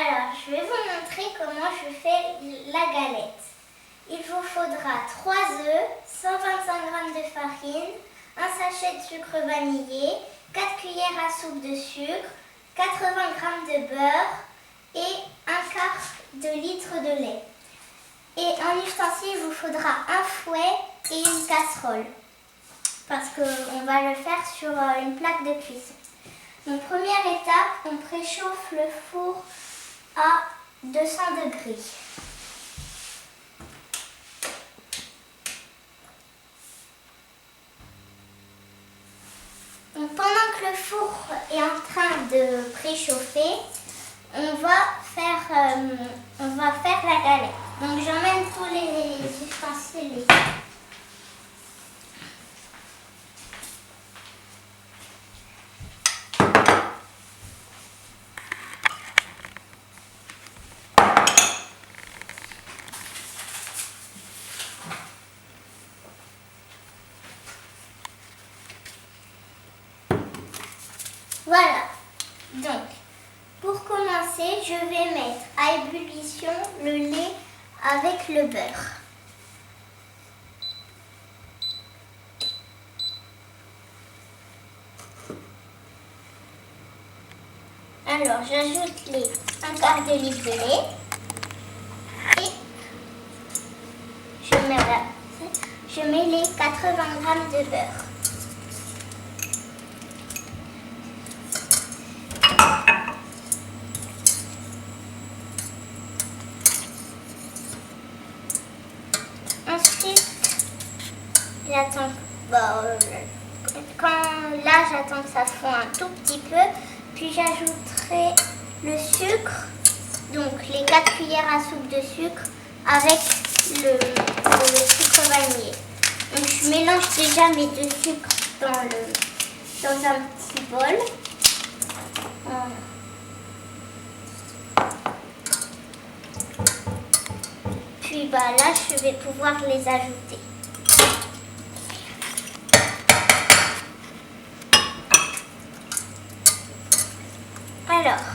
Alors, je vais vous montrer comment je fais la galette. Il vous faudra 3 œufs, 125 g de farine, un sachet de sucre vanillé, 4 cuillères à soupe de sucre, 80 g de beurre et un quart de litre de lait. Et en ustensile, il vous faudra un fouet et une casserole parce qu'on va le faire sur une plaque de cuisson. Donc, première étape, on préchauffe le four à 200 degrés. Donc, pendant que le four est en train de préchauffer, on va faire la galette. Donc j'emmène tous les ustensiles. Voilà. Donc, pour commencer, je vais mettre à ébullition le lait avec le beurre. Alors, j'ajoute un quart de litre de lait et je mets les 80 g de beurre. Ensuite, j'attends, j'attends que ça fond un tout petit peu, puis j'ajouterai le sucre, donc les 4 cuillères à soupe de sucre avec le sucre vanillé. Donc je mélange déjà mes deux sucres dans un petit bol. Voilà. Puis là, je vais pouvoir les ajouter. Alors,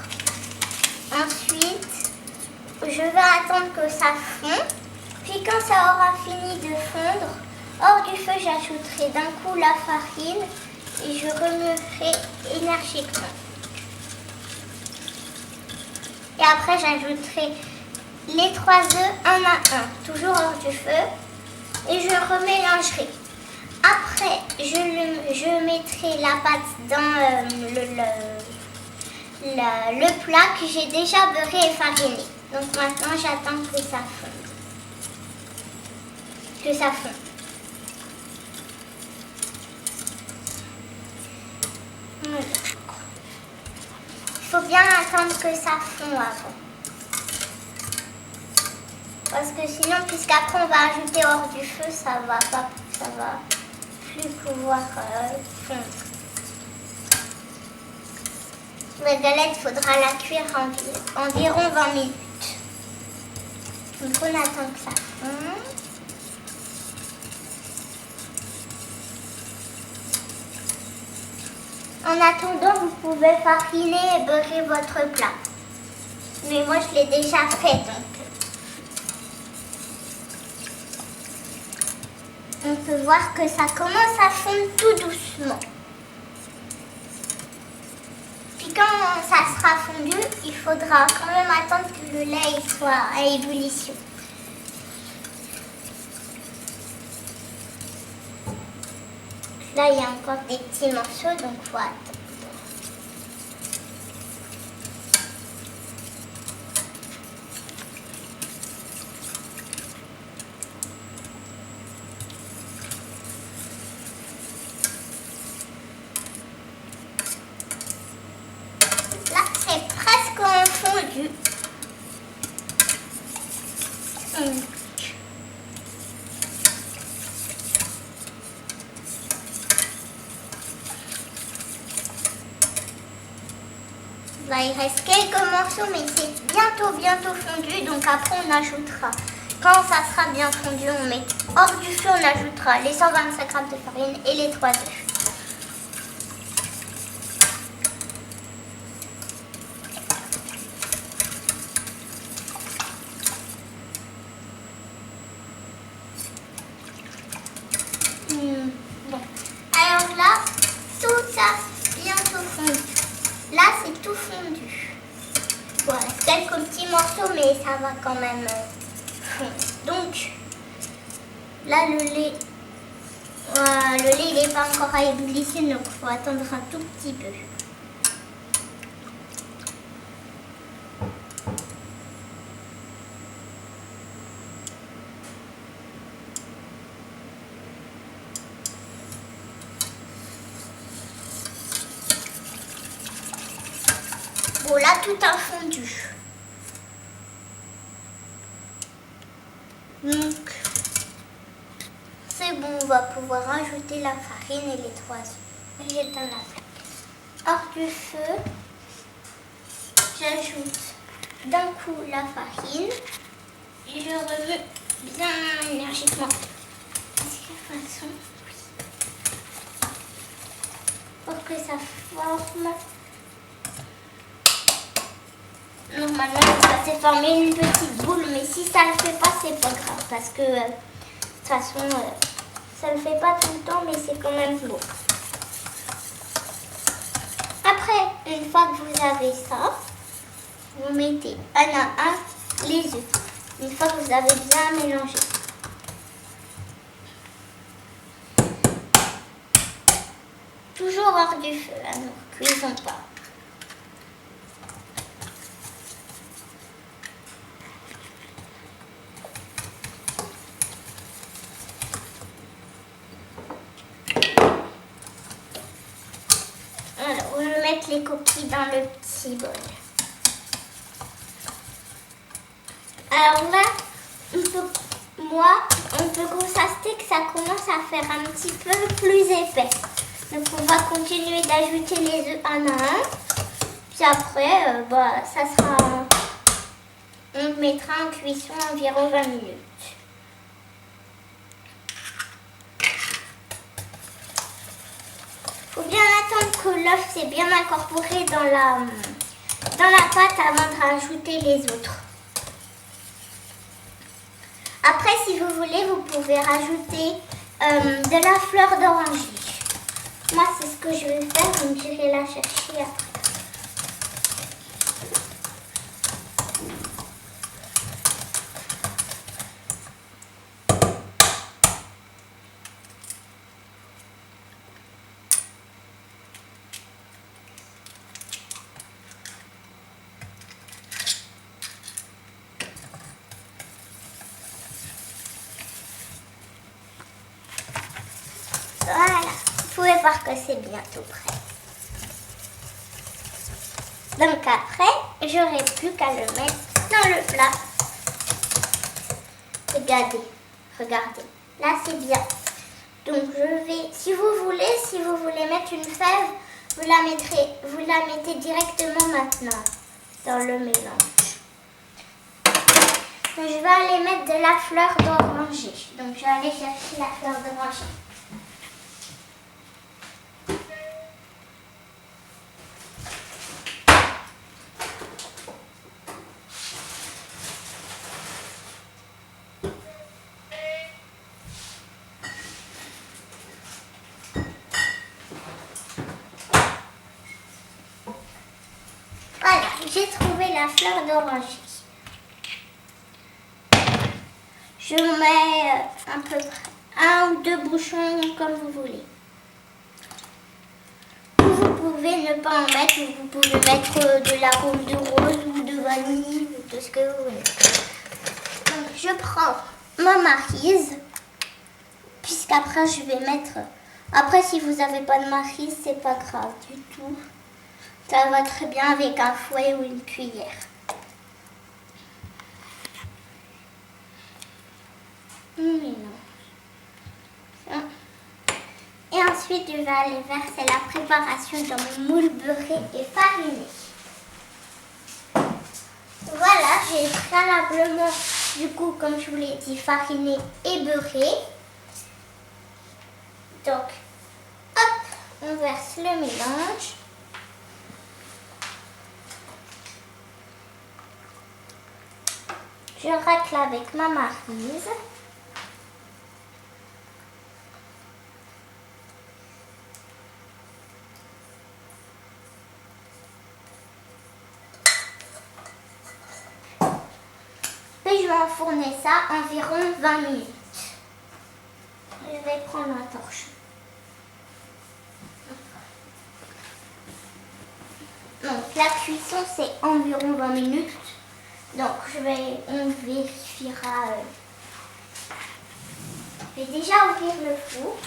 ensuite, je vais attendre que ça fonde. Puis quand ça aura fini de fondre, hors du feu, j'ajouterai d'un coup la farine et je remuerai énergiquement. Et après, j'ajouterai les 3 œufs un à un, toujours hors du feu, et je remélangerai. Après, je mettrai la pâte dans le plat que j'ai déjà beurré et fariné. Donc maintenant, j'attends que ça fonde. Voilà. Il faut bien attendre que ça fonde avant. Parce que sinon, puisqu'après on va ajouter hors du feu, ça va plus pouvoir fondre. La galette, il faudra la cuire environ 20 minutes. Donc on attend que ça fonde. En attendant, vous pouvez fariner et beurrer votre plat. Mais moi, je l'ai déjà fait, donc. On peut voir que ça commence à fondre tout doucement. Puis quand ça sera fondu, il faudra quand même attendre que le lait soit à ébullition. Là, il y a encore des petits morceaux, donc il faut attendre. Là, c'est presque fondu. Là, il reste quelques morceaux, mais c'est bientôt fondu, donc après on ajoutera. Quand ça sera bien fondu, on met hors du feu, on ajoutera les 125 g de farine et les 3 œufs. quelques petits morceaux, mais ça va quand même fondre. Donc, là, le lait il n'est pas encore à ébullition, donc il faut attendre un tout petit peu. Bon, là, tout a fondu. Donc, c'est bon, on va pouvoir ajouter la farine et les 3 œufs. J'éteins la plaque. Hors du feu, j'ajoute d'un coup la farine et je remue bien énergiquement. Est-ce qu'il y a façon? Pour que ça forme. Normalement, ça s'est formé une petite boule, mais si ça ne le fait pas, c'est pas grave parce que de toute façon, ça ne le fait pas tout le temps, mais c'est quand même beau. Après, une fois que vous avez ça, vous mettez un à un les œufs. Une fois que vous avez bien mélangé. Toujours hors du feu, hein, ne cuisons pas. Alors, on va mettre les coquilles dans le petit bol. Alors là, on peut constater que ça commence à faire un petit peu plus épais. Donc on va continuer d'ajouter les œufs un à un. Puis après, ça sera, on mettra en cuisson environ 20 minutes. Faut bien attendre que l'œuf s'est bien incorporé dans la pâte avant de rajouter les autres. Après, si vous voulez, vous pouvez rajouter de la fleur d'oranger. Moi, c'est ce que je vais faire, donc j'irai la chercher après. Voilà, vous pouvez voir que c'est bientôt prêt. Donc après, j'aurai plus qu'à le mettre dans le plat. Regardez, là c'est bien. Donc je vais, si vous voulez mettre une fève, vous la mettez directement maintenant dans le mélange. Donc, je vais aller mettre de la fleur d'oranger. Donc je vais aller chercher la fleur d'oranger. Voilà, j'ai trouvé la fleur d'oranger. Je mets à peu près 1 ou 2 bouchons comme vous voulez. Vous pouvez ne pas en mettre, vous pouvez mettre de l'arôme de rose ou de vanille ou de ce que vous voulez. Donc je prends ma maryse, puisqu'après je vais mettre... Après si vous n'avez pas de maryse, c'est pas grave du tout. Ça va très bien avec un fouet ou une cuillère. Et ensuite, je vais aller verser la préparation dans mon moule beurré et fariné. Voilà, j'ai préalablement, du coup, comme je vous l'ai dit, fariné et beurré. Donc, hop, on verse le mélange. Je racle avec ma maryse. enfourner ça environ 20 minutes. Je vais prendre ma torche. Donc la cuisson c'est environ 20 minutes. Donc on vérifiera. Je vais déjà ouvrir le four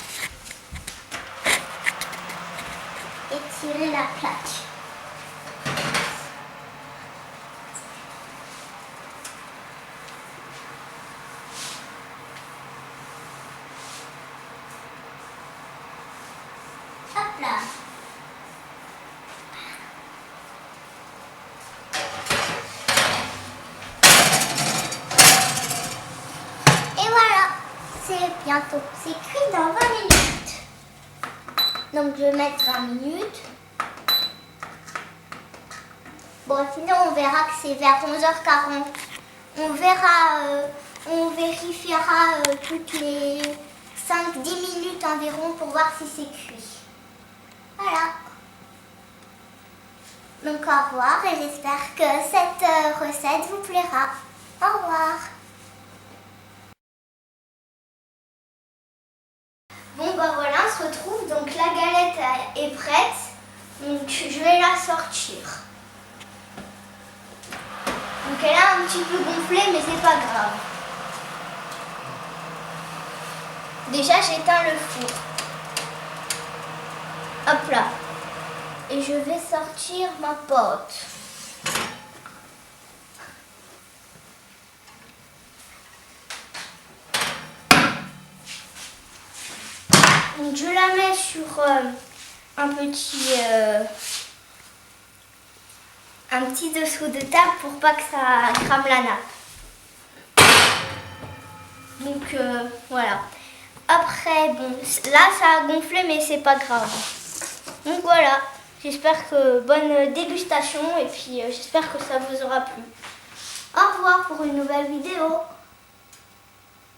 et tirer la plaque. Hop là. Et voilà, c'est bientôt. C'est cuit dans 20 minutes. Donc je vais mettre 20 minutes. Bon, sinon on verra que c'est vers 11h40. On vérifiera toutes les 5-10 minutes environ pour voir si c'est cuit. Voilà. Donc au revoir et j'espère que cette recette vous plaira. Au revoir. Bon bah voilà, on se retrouve. Donc la galette est prête. Donc je vais la sortir. Donc elle a un petit peu gonflé mais c'est pas grave. Déjà j'éteins le four. Hop là. Et je vais sortir ma pâte. Donc je la mets sur un petit dessous de table pour pas que ça crame la nappe. Donc voilà. Après, bon, là ça a gonflé mais c'est pas grave. Donc voilà, j'espère que bonne dégustation et puis j'espère que ça vous aura plu. Au revoir pour une nouvelle vidéo.